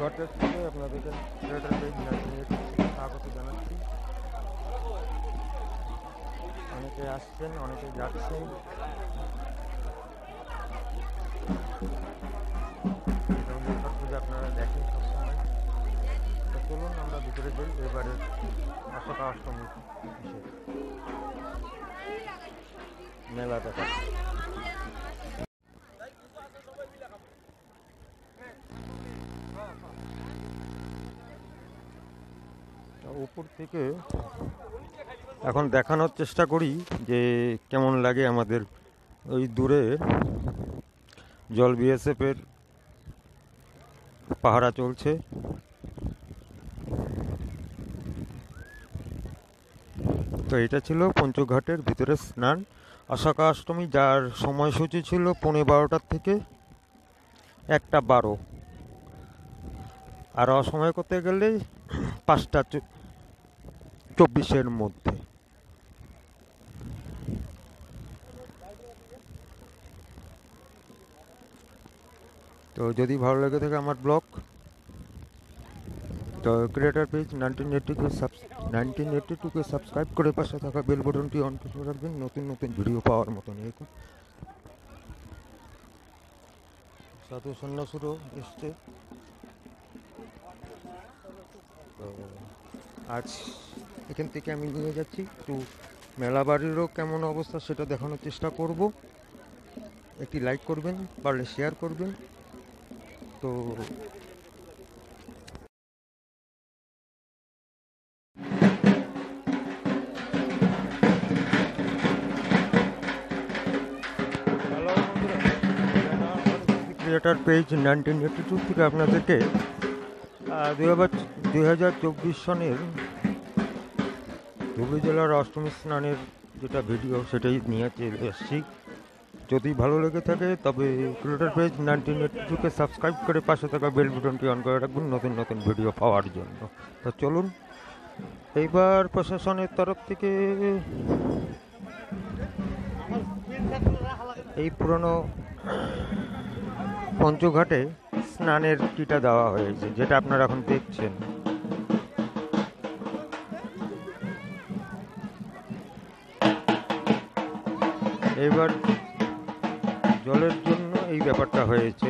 ঘাটের থেকে আপনাদেরকে স্বাগত জানাচ্ছি। অনেকে আসছেন, অনেকে যাচ্ছেন। পুজো আপনারা দেখেন সবসময়। তো চলুন আমরা ভিতরে যাই এবারে অশোকা অষ্টমী বিশেষ মেলা দেখা। উপর থেকে এখন দেখানোর চেষ্টা করি যে কেমন লাগে আমাদের ওই দূরে জল বিএসএফের পাহারা চলছে। তো এটা ছিল পঞ্চঘাটের ভিতরে স্নান অশোকা অষ্টমী, যার সময়সূচি ছিল 12:15 থেকে 1:12, আর অসময় করতে গেলে 5:24 মধ্যে। তো যদি ভালো লেগে থাকে আমার ব্লগ, তো ক্রিয়েটার পেজ 1982কে সাবস্ক্রাইব করে পাশে থাকা বেল বাটনটি অন করে রাখবেন নতুন নতুন ভিডিও পাওয়ার মতন। এরকম সাধু সন্ন্যাসীরও এসছে। তো আজ এখান থেকে আমি নিয়ে যাচ্ছি একটু মেলা বাড়িরও কেমন অবস্থা সেটা দেখানোর চেষ্টা করব। একটি লাইক করবেন, পারলে শেয়ার করবেন। তো ক্রিয়েটার পেজ 1982 থেকে আপনাদেরকে 2024 সনের ধুবড়ী জেলার অষ্টমী স্নানের যেটা ভিডিও সেটাই নিয়ে চলে এসেছি। যদি ভালো লেগে থাকে তবে ক্রিয়েটার পেজ 1982কে সাবস্ক্রাইব করে পাশে থাকা বেল বাটনটি অন করে রাখবেন নতুন নতুন ভিডিও পাওয়ার জন্য। তো চলুন, এইবার প্রশাসনের তরফ থেকে এই পুরনো পঞ্চঘাটে স্নানের কিটা দেওয়া হয়েছে, যেটা আপনারা এখন দেখছেন। এইবার জলের জন্য এই ব্যাপারটা হয়েছে,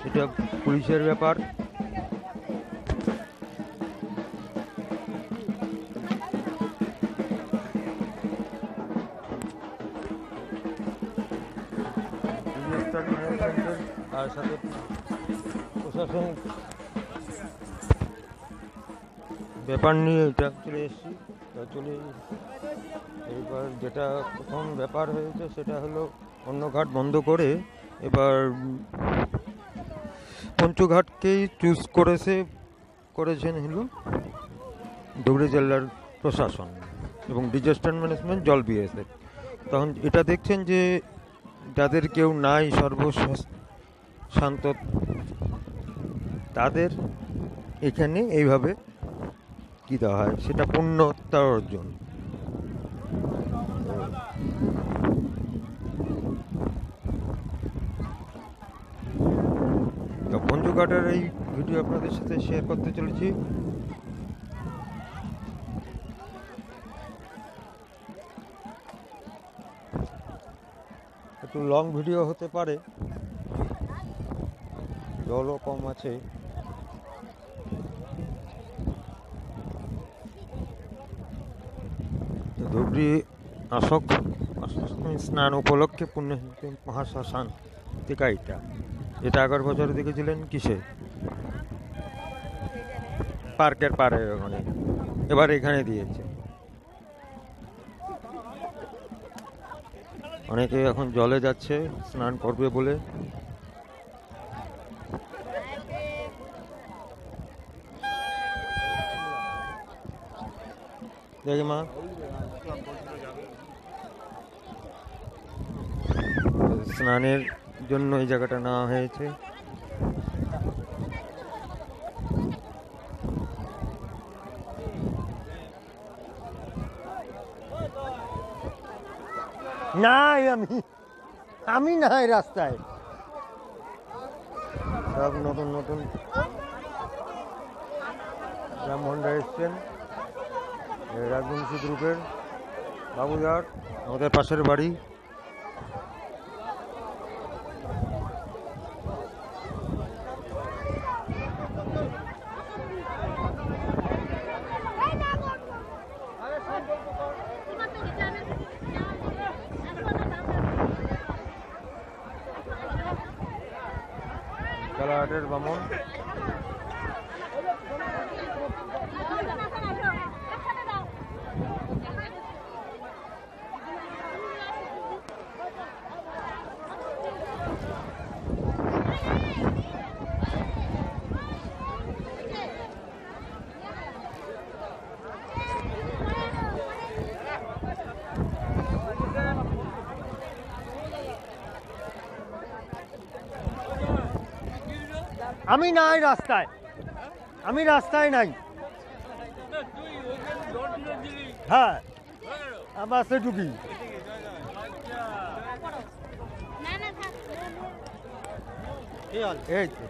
এটা পুলিশের ব্যাপার। তার সাথে প্রশাসনিক ব্যাপার নিয়ে এটা চলে এসেছি। চলে এবার যেটা প্রথম ব্যাপার হয়েছে সেটা হলো অন্য ঘাট বন্ধ করে এবার পঞ্চঘাটকেই চুজ করেছেন হলো ধুবড়ী জেলার প্রশাসন এবং ডিজাস্টার ম্যানেজমেন্ট জল বিএসএফ। তখন এটা দেখছেন যে যাদের কেউ নাই সর্বশান্ত, তাদের এখানে এইভাবে কি দেওয়া হয়, সেটা পুণ্যত্যার অর্জন। তো পঞ্চঘাটের এই ভিডিও আপনাদের সাথে শেয়ার করতে চলেছি। একটু লং ভিডিও হতে পারে, জলও কম আছে। ধুবড়ী অষ্টমী স্নান উপলক্ষে পুণ্য মহাশ্মশান থেকে এটা 11 বছরে দেখেছিলেন কিসে, পার্কের পাড়ে ওখানে, এবার এখানে দিয়েছে। অনেকে এখন জলে যাচ্ছে স্নান করবে বলে। দেখি মা, স্নানের জন্য এই জায়গাটা নেওয়া হয়েছে। নাই আমি নাই রাস্তায়। সব নতুন নতুন ব্রাহ্মণরা এসছেন রাজবংশী গ্রুপের বাবুদার, আমাদের পাশের বাড়ি। কালাহাটের বামন আমি নাই রাস্তায়, আমি রাস্তায় নাই। হ্যাঁ বাসে ঢুকি। এই তো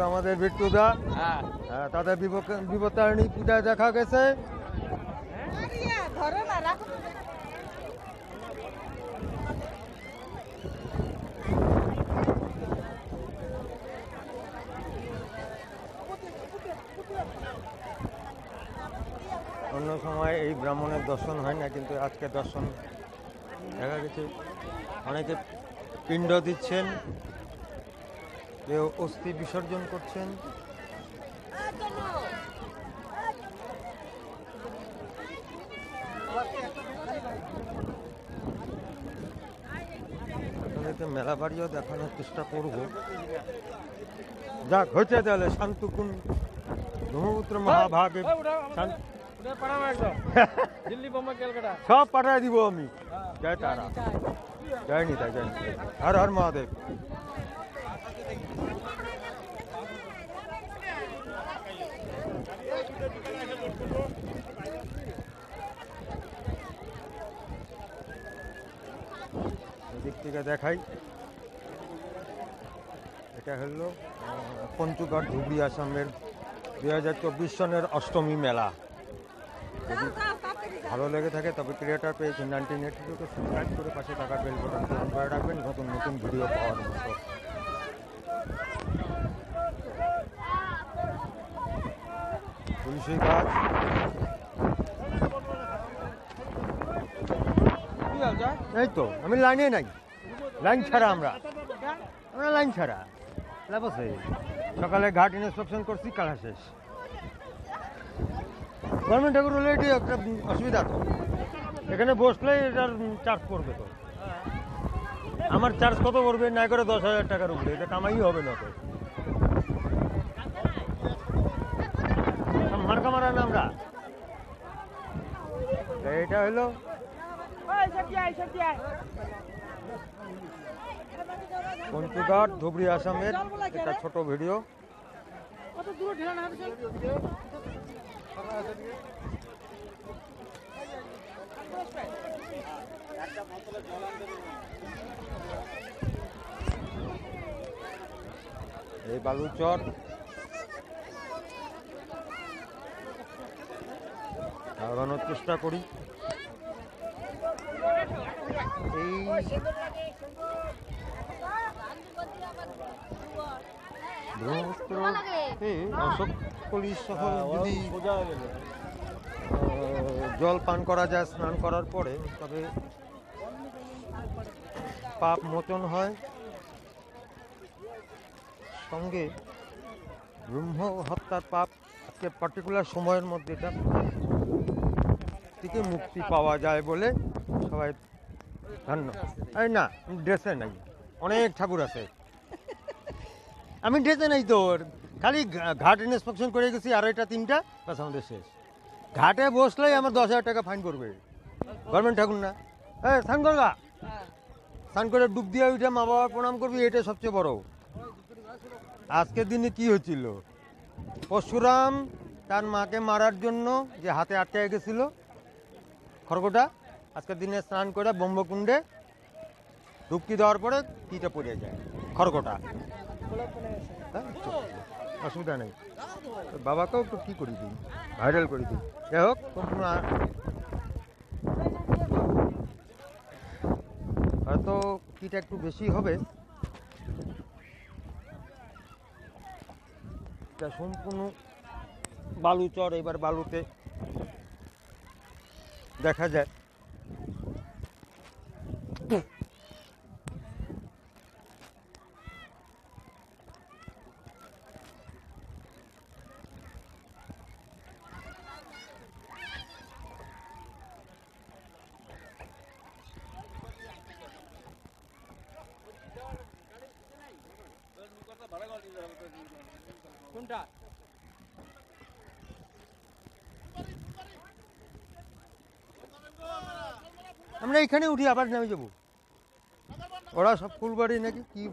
আমাদের বিট্টুদা, তাদের বিপত্তারিণী পূজায় দেখা গেছে। অন্য সময় এই ব্রাহ্মণের দর্শন হয় না, কিন্তু আজকে দর্শন দেখা গেছে। অনেকে পিণ্ড দিচ্ছেন, কেউ অস্থি বিসর্জন করছেন। আপনাদেরকে মেলা বাড়িও দেখানোর চেষ্টা করব। যাক হয়েছে তাহলে শান্তকুন ব্রহ্মপুত্র মহাভাগে সব পাঠাই দিব আমি। জয় তারা, জয় নিতা, জয় নিতা, হর হর মহাদেব। এদিক থেকে দেখাই, এটা হলো পঞ্চগড় ধুবড়ি আসামের 2024 সনের অষ্টমী মেলা। যদি ভালো লেগে থাকে তবে ক্রিয়েটার পেজ 1982-কে সাবস্ক্রাইব করে পাশে থাকা বেল বাটনটি অন করে রাখবেন নতুন নতুন ভিডিও পাওয়ার মতো। তুলসী গাছ, এই তো আমি লাইনে নাই, লাইন ছাড়া আমরা লাইন ছাড়া বসে সকালে ঘাট ইন্সপেকশন করছি, কালা শেষ। গভর্নমেন্ট ঠাকুর হলে এটি একটা অসুবিধা, তো এখানে বসলে এটার চার্জ পড়বে। তো আমার চার্জ কত পড়বে? না করে 10,000 টাকার উপরে, এটা কামাই হবে না। তো মার্কা মারা না আমরা। এটা হলো পঞ্চগড় ধুবড়ি আসামের একটা ছোট ভিডিও। এই বালুচর আগানোর চেষ্টা করি। এই ব্রহ্মপুত্র অশোক কলি সহ যদি জল পান করা যায় স্নান করার পরে, তবে পাপ মোচন হয়, সঙ্গে ব্রহ্ম হত্যার পাপ আজকে পার্টিকুলার সময়ের মধ্যে এটা থেকে মুক্তি পাওয়া যায় বলে সবাই ধন্যবাদ। এই না ড্রেসে নাই, অনেক ঠাকুর আছে, আমি ড্রেসে নাই। তো খালি ঘাট ইন্সপেকশন করে গেছি, আর এটা 3টা বাস আমাদের শেষ। ঘাটে বসলেই আমার 10,000 টাকা ফাইন করবে, গভর্নমেন্ট ঠাকুর না। হ্যাঁ স্নান করবা, স্নান করে ডুব দিয়ে উঠে মা বাবার প্রণাম করবি, এটা সবচেয়ে বড়। আজকের দিনে কি হচ্ছিল, পরশুরাম তার মাকে মারার জন্য যে হাতে আটকে গেছিল খড়গটা, আজকের দিনে স্নান করে ব্রহ্মকুণ্ডে ডুবকি দেওয়ার পরে কিটা পড়ে যায়, খড়গটা। হ্যাঁ, অসুবিধা নেই। তো বাবাকেও একটু কী করে দিই, ভাইরাল করে দিই। যাই হোক, হয়তো কিটা একটু বেশি হবে। এটা সম্পূর্ণ বালুচর, এবার বালুতে দেখা যায়। কোনটা? আমরা এখানে উঠি, আবার নেমে যাবো। ওরা সব ফুলবাড়ি নাকি কি